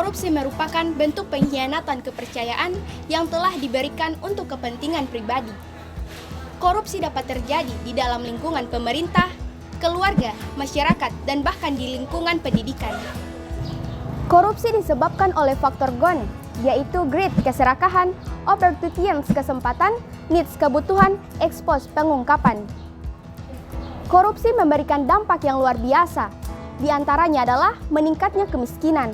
Korupsi merupakan bentuk pengkhianatan kepercayaan yang telah diberikan untuk kepentingan pribadi. Korupsi dapat terjadi di dalam lingkungan pemerintah, keluarga, masyarakat, dan bahkan di lingkungan pendidikan. Korupsi disebabkan oleh faktor GON, yaitu greed, keserakahan, opportunities, kesempatan, needs, kebutuhan, expose, pengungkapan. Korupsi memberikan dampak yang luar biasa, di antaranya adalah meningkatnya kemiskinan.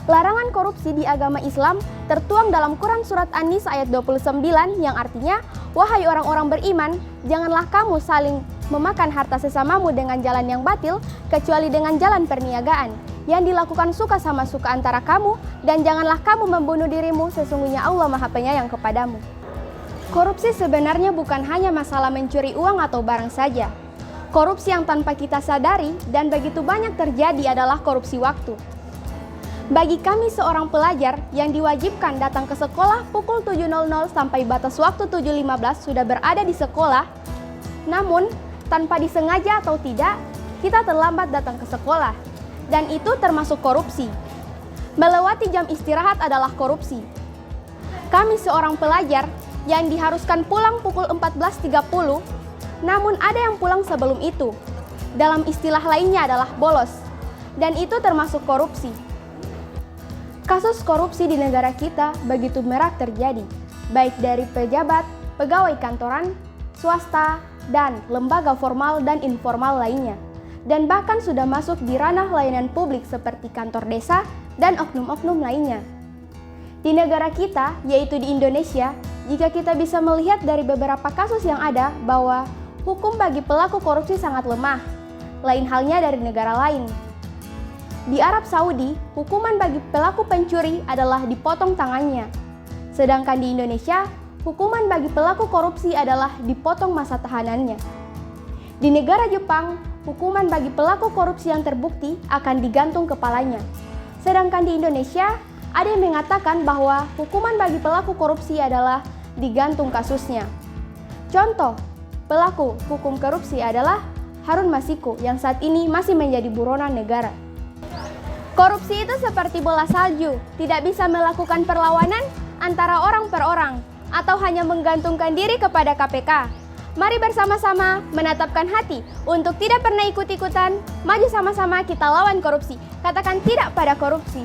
Larangan korupsi di agama Islam tertuang dalam Quran Surat An-Nisa ayat 29 yang artinya, wahai orang-orang beriman, janganlah kamu saling memakan harta sesamamu dengan jalan yang batil, kecuali dengan jalan perniagaan, yang dilakukan suka sama suka antara kamu, dan janganlah kamu membunuh dirimu, sesungguhnya Allah Maha Penyayang kepadamu. Korupsi sebenarnya bukan hanya masalah mencuri uang atau barang saja. Korupsi yang tanpa kita sadari dan begitu banyak terjadi adalah korupsi waktu. Bagi kami seorang pelajar yang diwajibkan datang ke sekolah pukul 7.00 sampai batas waktu 7.15 sudah berada di sekolah, namun tanpa disengaja atau tidak, kita terlambat datang ke sekolah. Dan itu termasuk korupsi. Melewati jam istirahat adalah korupsi. Kami seorang pelajar yang diharuskan pulang pukul 14.30, namun ada yang pulang sebelum itu. Dalam istilah lainnya adalah bolos. Dan itu termasuk korupsi. Kasus korupsi di negara kita begitu marak terjadi, baik dari pejabat, pegawai kantoran, swasta, dan lembaga formal dan informal lainnya. Dan bahkan sudah masuk di ranah layanan publik seperti kantor desa dan oknum-oknum lainnya. Di negara kita, yaitu di Indonesia, jika kita bisa melihat dari beberapa kasus yang ada bahwa hukum bagi pelaku korupsi sangat lemah, lain halnya dari negara lain. Di Arab Saudi, hukuman bagi pelaku pencuri adalah dipotong tangannya. Sedangkan di Indonesia, hukuman bagi pelaku korupsi adalah dipotong masa tahanannya. Di negara Jepang, hukuman bagi pelaku korupsi yang terbukti akan digantung kepalanya. Sedangkan di Indonesia, ada yang mengatakan bahwa hukuman bagi pelaku korupsi adalah digantung kasusnya. Contoh, pelaku hukum korupsi adalah Harun Masiku yang saat ini masih menjadi buronan negara. Korupsi itu seperti bola salju, tidak bisa melakukan perlawanan antara orang per orang, atau hanya menggantungkan diri kepada KPK. Mari bersama-sama menatapkan hati untuk tidak pernah ikut-ikutan, maju sama-sama kita lawan korupsi. Katakan tidak pada korupsi.